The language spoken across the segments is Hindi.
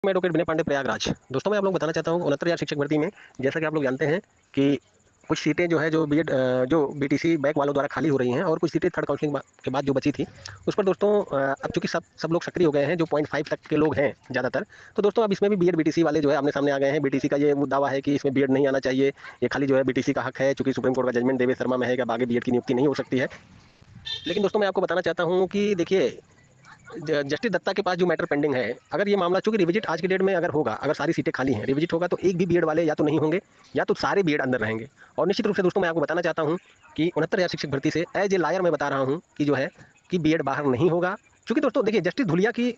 मैं एडवोकेट विनय पांडे प्रयागराज। दोस्तों मैं आप लोग बताना चाहता हूँ 69,000 शिक्षक भर्ती में जैसा कि आप लोग जानते हैं कि कुछ सीटें जो है जो बीएड जो बीटीसी बैक वालों द्वारा खाली हो रही हैं और कुछ सीटें थर्ड काउंसलिंग के बाद जो बची थी उस पर दोस्तों अब चूंकि सब लोग सक्रिय हो गए हैं जो 0.5 तक के लोग हैं ज़्यादातर। तो दोस्तों अब इसमें भी बीएड बीटीसी वाले जो है आमने सामने आ गए हैं। बीटीसी का ये दावा है कि इसमें बीएड नहीं आना चाहिए, ये खाली जो है बीटीसी का हक है, चूंकि सुप्रीम कोर्ट का जजमेंट देवेश शर्मा में है कि अब आगे बीएड की नियुक्ति नहीं हो सकती है। लेकिन दोस्तों मैं आपको बताना चाहता हूँ कि देखिए जस्टिस दत्ता के पास जो मैटर पेंडिंग है, अगर ये मामला चूंकि रिविजिट आज की डेट में अगर होगा, अगर सारी सीटें खाली हैं, रिविजिट होगा तो एक भी बीएड वाले या तो नहीं होंगे या तो सारे बीएड अंदर रहेंगे। और निश्चित रूप से दोस्तों मैं आपको बताना चाहता हूं कि 69,000 शिक्षक भर्ती से एज ए लायर मैं बता रहा हूं कि जो है कि बीएड बाहर नहीं होगा। चूंकि दोस्तों देखिए जस्टिस धुलिया की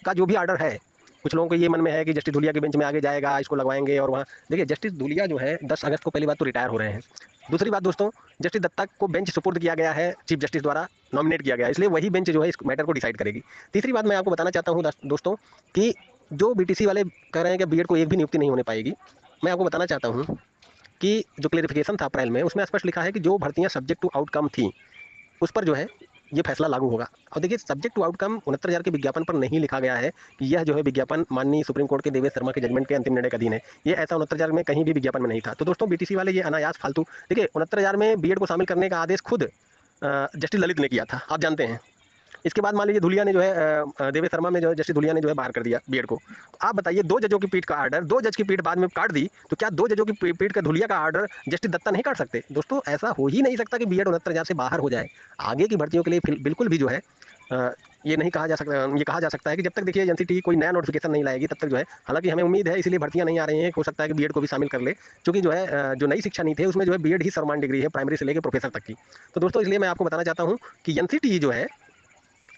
का जो भी आर्डर है, कुछ लोगों को ये मन में है कि जस्टिस धुलिया के बेंच में आगे जाएगा, इसको लगवाएंगे और वहाँ देखिए जस्टिस धुलिया जो है 10 अगस्त को पहली बात तो रिटायर हो रहे हैं। दूसरी बात दोस्तों, जस्टिस दत्ता को बेंच सुपुर्द किया गया है, चीफ जस्टिस द्वारा नॉमिनेट किया गया है, इसलिए वही बेंच जो है इस मैटर को डिसाइड करेगी। तीसरी बात मैं आपको बताना चाहता हूँ दोस्तों कि जो बीटीसी वाले कह रहे हैं कि बीएड को एक भी नियुक्ति नहीं होने पाएगी, मैं आपको बताना चाहता हूँ कि जो क्लेरिफिकेशन था अप्रैल में उसमें स्पष्ट लिखा है कि जो भर्तियां सब्जेक्ट टू आउटकम थी उस पर जो है ये फैसला लागू होगा। और देखिए सब्जेक्ट टू आउटकम 69,000 के विज्ञापन पर नहीं लिखा गया है कि यह जो है विज्ञापन माननीय सुप्रीम कोर्ट के देवेश शर्मा के जजमेंट के अंतिम निर्णय का अधीन है। ये ऐसा 69,000 में कहीं भी विज्ञापन में नहीं था। तो दोस्तों बीटीसी वाले ये अनायास फालतू देखिए 69,000 में बीएड को शामिल करने का आदेश खुद जस्टिस ललित ने किया था, आप जानते हैं। इसके बाद मान लीजिए धुलिया ने जो है देवेश शर्मा में जो है जस्टिस धुलिया ने जो है बाहर कर दिया बीएड को। तो आप बताइए दो जजों की पीठ का ऑर्डर, दो जज की पीठ बाद में काट दी, तो क्या दो जजों की पीठ का धुलिया का ऑर्डर जस्टिस दत्ता नहीं काट सकते? दोस्तों ऐसा हो ही नहीं सकता कि बीएड 69,000 से बाहर हो जाए। आगे की भर्तियों के लिए बिल्कुल भी जो है ये नहीं कहा जा सकता, ये कहा जा सकता है कि जब तक देखिए एनसीटी कोई नया नोटिफिकेशन नहीं लाएगी तब तक जो है, हालांकि हमें उम्मीद है इसीलिए भर्तियां नहीं आ रही हैं, हो सकता है कि बीएड को भी शामिल कर ले, क्योंकि जो है जो नई शिक्षा नीति है उसमें जो है बीएड ही सर्वमान्य डिग्री है प्राइमरी से लेकर प्रोफेसर तक की। तो दोस्तों इसलिए मैं आपको बताना चाहता हूँ कि एनसीटी जो है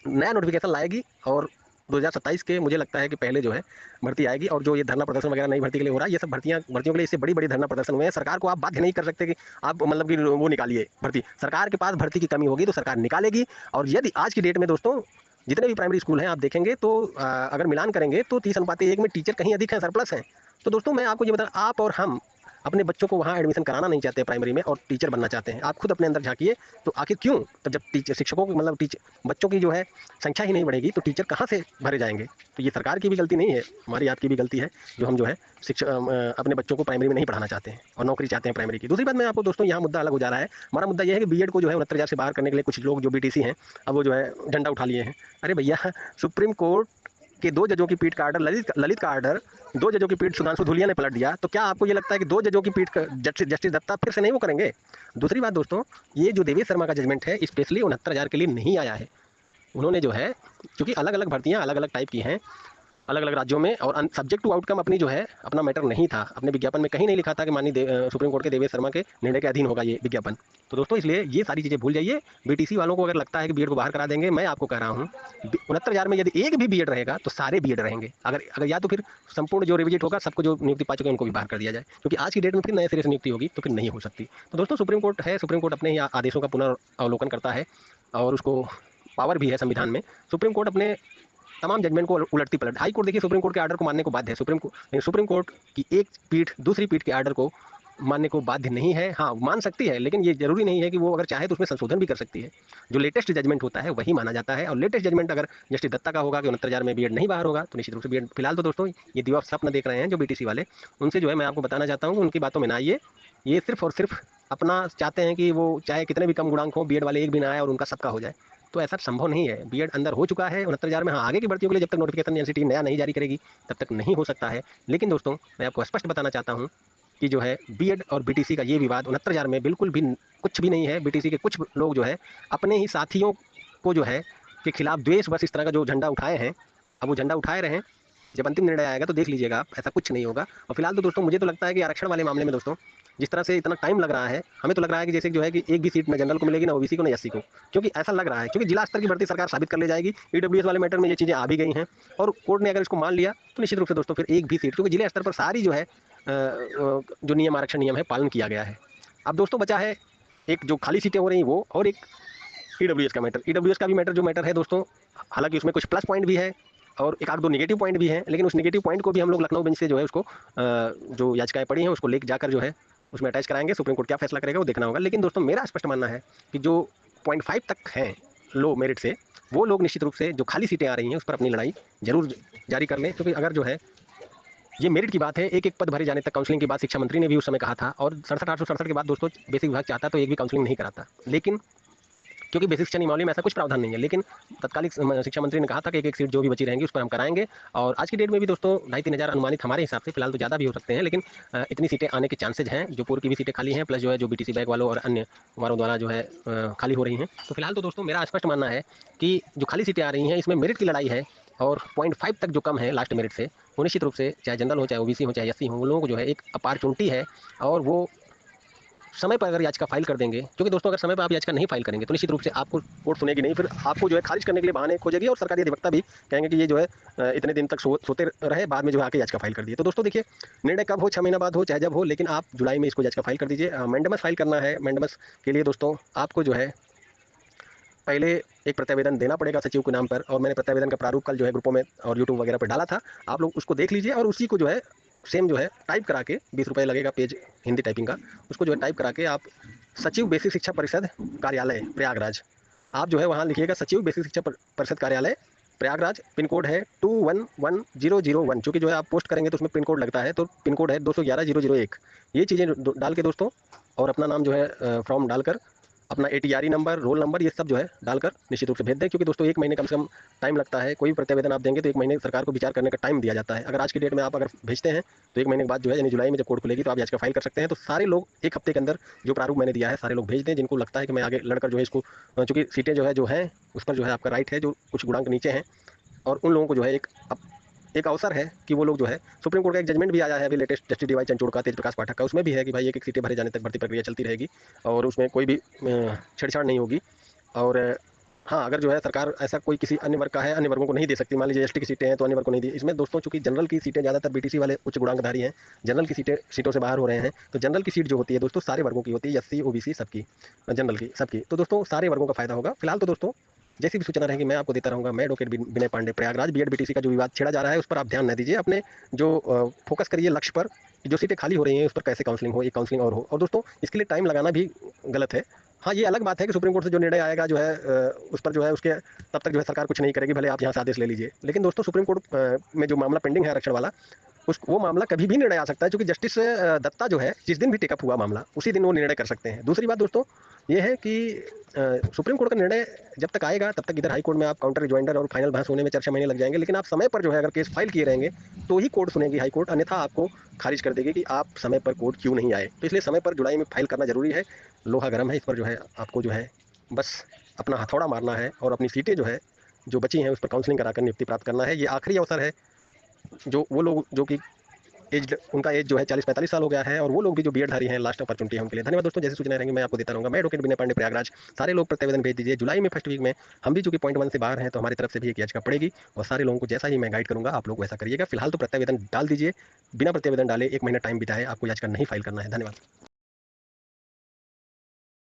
नया नोटिफिकेशन लाएगी और 2027 के मुझे लगता है कि पहले जो है भर्ती आएगी। और जो ये धरना प्रदर्शन वगैरह नई भर्ती के लिए हो रहा है, ये सब भर्तियों के लिए इससे बड़ी बड़ी धरना प्रदर्शन हुए हैं। सरकार को आप बाध्य नहीं कर सकते कि आप मतलब कि वो निकालिए भर्ती। सरकार के पास भर्ती की कमी होगी तो सरकार निकालेगी। और यदि आज की डेट में दोस्तों जितने भी प्राइमरी स्कूल हैं आप देखेंगे तो अगर मिलान करेंगे तो 30:1 में टीचर कहीं अधिक है, सरप्लस है। तो दोस्तों मैं आपको ये बता, आप और हम अपने बच्चों को वहाँ एडमिशन कराना नहीं चाहते प्राइमरी में और टीचर बनना चाहते हैं। आप खुद अपने अंदर झांकिए, तो आखिर क्यों? तो जब टीचर शिक्षकों की मतलब टीचर बच्चों की जो है संख्या ही नहीं बढ़ेगी तो टीचर कहाँ से भरे जाएंगे? तो ये सरकार की भी गलती नहीं है, हमारी आपकी भी गलती है जो हम जो है शिक्षा अपने बच्चों को प्राइमरी में नहीं पढ़ाना चाहते हैं और नौकरी चाहते हैं प्राइमरी की। दूसरी बात मैं आपको दोस्तों यहाँ मुद्दा अलग हो जा रहा है। हमारा मुद्दा यह है कि बीएड को जो है 69,000 से बाहर करने के लिए कुछ लोग जो बीटीसी हैं अब वो जो है झंडा उठा लिए हैं। अरे भैया, सुप्रीम कोर्ट कि दो जजों की पीठ का आर्डर ललित का आर्डर दो जजों की पीठ सुधांशु धूलिया ने पलट दिया, तो क्या आपको ये लगता है कि दो जजों की पीठ का जस्टिस दत्ता फिर से नहीं वो करेंगे? दूसरी बात दोस्तों, ये जो देवेश शर्मा का जजमेंट है स्पेशली 69,000 के लिए नहीं आया है। उन्होंने जो है क्योंकि अलग अलग भर्तियां अलग अलग टाइप की हैं अलग अलग राज्यों में, और सब्जेक्ट टू आउटकम अपनी जो है अपना मैटर नहीं था। अपने विज्ञापन में कहीं नहीं लिखा था कि माननीय सुप्रीम कोर्ट के देवेश शर्मा के निर्णय के अधीन होगा ये विज्ञापन। तो दोस्तों इसलिए ये सारी चीज़ें भूल जाइए। बीटीसी वालों को अगर लगता है कि बीएड को बाहर करा देंगे, मैं आपको कह रहा हूँ 69,000 में यदि एक भी बीएड रहेगा तो सारे बीएड रहेंगे। अगर अगर या तो फिर संपूर्ण जो रिविजिट होगा सबको जो नियुक्ति पा चुके हैं उनको भी बाहर कर दिया जाए, क्योंकि आज की डेट में फिर नए सिरे से नियुक्ति होगी तो फिर नहीं हो सकती। तो दोस्तों सुप्रीम कोर्ट है, सुप्रीम कोर्ट अपने ही आदेशों का पुनर्अवलोकन करता है और उसको पावर भी है संविधान में। सुप्रीम कोर्ट अपने तमाम जजमेंट को उलटती पलट, हाई कोर्ट देखिए सुप्रीम कोर्ट के आर्डर को मानने को बाध्य है। सुप्रीम कोर्ट की एक पीठ दूसरी पीठ के आर्डर को मानने को बाध्य नहीं है। हाँ मान सकती है, लेकिन ये जरूरी नहीं है कि वो अगर चाहे तो उसमें संशोधन भी कर सकती है। जो लेटेस्ट जजमेंट होता है वही माना जाता है, और लेटेस्ट जजमेंट अगर जस्टिस दत्ता का होगा कि 69,000 में बीएड नहीं बाहर होगा तो निश्चित रूप से बीएड। फिलहाल तो दोस्तों ये दिवा स्वप्न देख रहे हैं जो बीटीसी वाले, उनसे जो है मैं आपको बताना चाहता हूँ उनकी बातों में ना आइए। ये सिर्फ और सिर्फ अपना चाहते हैं कि वो चाहे कितने भी कम गुणांक हो, बीएड वाले एक भी ना आए और उनका सबका हो जाए। तो ऐसा संभव नहीं है। बीएड अंदर हो चुका है 69,000 में। हाँ आगे की भर्तियों के लिए जब तक नोटिफिकेशन एनसीटी नया नहीं जारी करेगी तब तक नहीं हो सकता है। लेकिन दोस्तों मैं आपको स्पष्ट बताना चाहता हूँ कि जो है बीएड और बीटीसी का ये विवाद 69,000 में बिल्कुल भी कुछ भी नहीं है। बीटीसी के कुछ लोग जो है अपने ही साथियों को जो है के खिलाफ द्वेष बस इस तरह का जो झंडा उठाए हैं, अब वो झंडा उठाए रहे। जब अंतिम निर्णय आएगा तो देख लीजिएगा आप, ऐसा कुछ नहीं होगा। और फिलहाल तो दोस्तों मुझे तो लगता है कि आरक्षण वाले मामले में दोस्तों जिस तरह से इतना टाइम लग रहा है, हमें तो लग रहा है कि जैसे जो है कि एक भी सीट ना जनरल को मिलेगी ना ओबीसी को ना एससी को, क्योंकि ऐसा लग रहा है क्योंकि जिला स्तर की भर्ती सरकार साबित कर ले जाएगी। ईडब्ल्यूएस वाले मैटर में ये चीज़ें आ भी गई हैं और कोर्ट ने अगर इसको मान लिया तो निश्चित रूप से दोस्तों फिर एक भी सीट, क्योंकि जिला स्तर पर सारी जो है जो नियम आरक्षण नियम है पालन किया गया है। अब दोस्तों बचा है एक जो खाली सीटें हो रही वो, और एक ईडब्ल्यूएस का मैटर। ईडब्ल्यूएस का भी मैटर जो मैटर है दोस्तों, हालांकि उसमें कुछ प्लस पॉइंट भी है और एक आध दो नेगेटिव पॉइंट भी हैं, लेकिन उस नेगेटिव पॉइंट को भी हम लोग लखनऊ बेंच से जो है उसको जो याचिकाएं पड़ी हैं उसको लेकर जाकर जो है उसमें अटैच कराएंगे। सुप्रीम कोर्ट क्या फैसला करेगा वो देखना होगा। लेकिन दोस्तों मेरा स्पष्ट मानना है कि जो 0.5 तक हैं लो मेरिट से, वो लोग निश्चित रूप से जो खाली सीटें आ रही हैं उस पर अपनी लड़ाई जरूर जारी कर लें, क्योंकि अगर जो है ये मेरिट की बात है, एक-एक पद भरे जाने तक काउंसलिंग के बाद शिक्षा मंत्री ने भी उस समय कहा था और 67,867 के बाद दोस्तों बेसिक विभाग चाहता तो एक भी काउंसलिंग नहीं कराता। लेकिन क्योंकि बेसिक शिक्षा नियमावली में ऐसा कुछ प्रावधान नहीं है, लेकिन तत्कालिक शिक्षा मंत्री ने कहा था कि एक-एक सीट जो भी बची रहेंगी उस पर हम कराएँगे और आज की डेट में भी दोस्तों 2,500-3,000 अनुमानित हमारे हिसाब से, फिलहाल तो ज़्यादा भी हो सकते हैं, लेकिन इतनी सीटें आने के चांसेज़ हैं, जो पूर्व की भी सीटें खाली हैं, प्लस जो है जो बीटीसी बैक वालों और अन्य कुमारों द्वारा जो है खाली हो रही हैं। तो फिलहाल तो दोस्तों मेरा स्पष्ट मानना है कि जो खाली सीटें आ रही हैं, इसमें मेरिट की लड़ाई है और 0.5 तक जो कम है लास्ट मेरिट से, वो निश्चित रूप से चाहे जनरल हो, चाहे ओबीसी हो, चाहे एससी हो, उन लोगों को जो है एक अपॉर्चुनिटी है और वो समय पर अगर याचिका फाइल कर देंगे, क्योंकि दोस्तों अगर समय पर आप याचिका नहीं फाइल करेंगे तो निश्चित रूप से आपको कोर्ट सुनेगी नहीं, फिर आपको जो है खारिज करने के लिए बहाने खोजेगी और सरकारी अधिवक्ता भी कहेंगे कि ये जो है इतने दिन तक सोते रहे, बाद में जो है आके याचिका फाइल कर दिए। तो दोस्तों देखिए, निर्णय कब हो, 6 महीना बाद हो चाहे जब हो, लेकिन आप जुलाई में इसको याचिका फाइल कर दीजिए। मैंडेमस फाइल करना है, मैंडेमस के लिए दोस्तों आपको जो है पहले एक प्रत्यावेदन देना पड़ेगा सचिव के नाम पर और मैंने प्रत्यावेदन का प्रारूप कल जो है ग्रुपों में और यूट्यूब वगैरह पर डाला था। आप लोग उसको देख लीजिए और उसी को जो है सेम जो है टाइप करा के 20 रुपये लगेगा पेज हिंदी टाइपिंग का, उसको जो है टाइप करा के आप सचिव बेसिक शिक्षा परिषद कार्यालय प्रयागराज, आप जो है वहाँ लिखिएगा सचिव बेसिक शिक्षा परिषद कार्यालय प्रयागराज, पिन कोड है 211001, चूँकि जो है आप पोस्ट करेंगे तो उसमें पिन कोड लगता है, तो पिन कोड है 211-001। ये चीज़ें डाल के दोस्तों और अपना नाम जो है फॉर्म डालकर अपना एटीआरई नंबर, रोल नंबर, ये सब जो है डालकर निश्चित रूप से भेज दें, क्योंकि दोस्तों 1 महीने कम से कम टाइम लगता है। कोई भी प्रत्यावेदन आप देंगे तो 1 महीने सरकार को विचार करने का टाइम दिया जाता है। अगर आज की डेट में आप अगर भेजते हैं तो 1 महीने के बाद जो है यानी जुलाई में जब कोर्ट खुलेगी तो आप याचिका फाइल कर सकते हैं। तो सारे लोग 1 हफ्ते के अंदर जो प्रारूप मैंने दिया है सारे लोग भेज दें, जिनको लगता है कि मैं आगे लड़कर जो है इसको, चूँकि सीटें जो हैं उस पर जो है आपका राइट है, जो कुछ गुणांक नीचे हैं और उन लोगों को जो है एक अवसर है कि वो लोग जो है, सुप्रीम कोर्ट का एक जजमेंट भी आया है अभी लेटेस्ट, जस्टिस डीवाई चंद्रचूड़ का, तेज प्रकाश पाठक का, उसमें भी है कि भाई एक एक सीटें भरे जाने तक भर्ती प्रक्रिया चलती रहेगी और उसमें कोई भी छेड़छाड़ नहीं होगी। और हाँ, अगर जो है सरकार ऐसा कोई किसी अन्य वर्ग का है, अन्य वर्गों को नहीं दे सकती, मान लीजिए एसटी की सीटें हैं तो अन्य वर्ग को नहीं दी। इसमें दोस्तों चूंकि जनरल की सीटें ज़्यादातर बीटीसी वाले उच्च गुणांकधारी हैं, जनरल की सीटों से बाहर हो रहे हैं, तो जनरल की सीट जो होती है दोस्तों सारे वर्गों की होती है, एससी ओबीसी सबकी, जनरल की सबकी, तो दोस्तों सारे वर्गों का फायदा होगा। फिलहाल तो दोस्तों जैसी भी सूचना रहेगी मैं आपको देता रहूंगा। मैं एडवोकेट विनय पांडे, प्रयागराज। बीएड बीटीसी का जो विवाद छेड़ा जा रहा है उस पर आप ध्यान न दीजिए, अपने जो फोकस करिए लक्ष्य पर, जो सीटें खाली हो रही हैं उस पर कैसे काउंसलिंग हो, एक काउंसलिंग और हो। और दोस्तों इसके लिए टाइम लगाना भी गलत है। हाँ, ये अलग बात है कि सुप्रीम कोर्ट से जो निर्णय आएगा जो है उस पर जो है उसके तब तक जो है सरकार कुछ नहीं करेगी, भले आप यहाँ से आदेश ले लीजिए। लेकिन दोस्तों सुप्रीम कोर्ट में जो मामला पेंडिंग है आरक्षण वाला, उस वो मामला कभी भी निर्णय आ सकता है, क्योंकि जस्टिस दत्ता जो है जिस दिन भी टेकअप हुआ मामला उसी दिन वो निर्णय कर सकते हैं। दूसरी बात दोस्तों ये है कि सुप्रीम कोर्ट का निर्णय जब तक आएगा तब तक इधर हाई कोर्ट में आप काउंटर रिजॉइंडर और फाइनल बहस होने में 4-6 महीने लग जाएंगे, लेकिन आप समय पर जो है अगर केस फाइल किए रहेंगे तो ही कोर्ट सुनेगी हाई कोर्ट, अन्यथा आपको खारिज कर देगी कि आप समय पर कोर्ट क्यों नहीं आए। तो इसलिए समय पर जुलाई में फाइल करना जरूरी है, लोहा गर्म है, इस पर जो है आपको जो है बस अपना हथौड़ा मारना है और अपनी सीटें जो है जो बची हैं उस पर काउंसलिंग कराकर नियुक्ति प्राप्त करना है। ये आखिरी अवसर है, जो वो लोग जो कि उनका एज जो है 40-45 साल हो गया है और वो लोग भी जो बीएड धारी हैं, लास्ट अपॉर्चुनिटी है उनके लिए। धन्यवाद दोस्तों, जैसी सूचनाएं रहेंगी मैं आपको देता रहूंगा। मैं एडवोकेट विनय पांडे, प्रयागराज। सारे लोग प्रत्यावेदन भेज दीजिए जुलाई में फर्स्ट वीक में। हम भी चूंकि पॉइंट 1 से बाहर हैं तो हमारी तरफ से भी एक याचिका पड़ेगी और सारे लोगों को जैसा ही मैं गाइड करूंगा आप लोग वैसा करिएगा। फिलहाल तो प्रत्यावेदन डाल दीजिए, बिना प्रत्यावेदन डाले 1 महीना टाइम बिताए, आपको याचिका नहीं फाइल करना है। धन्यवाद।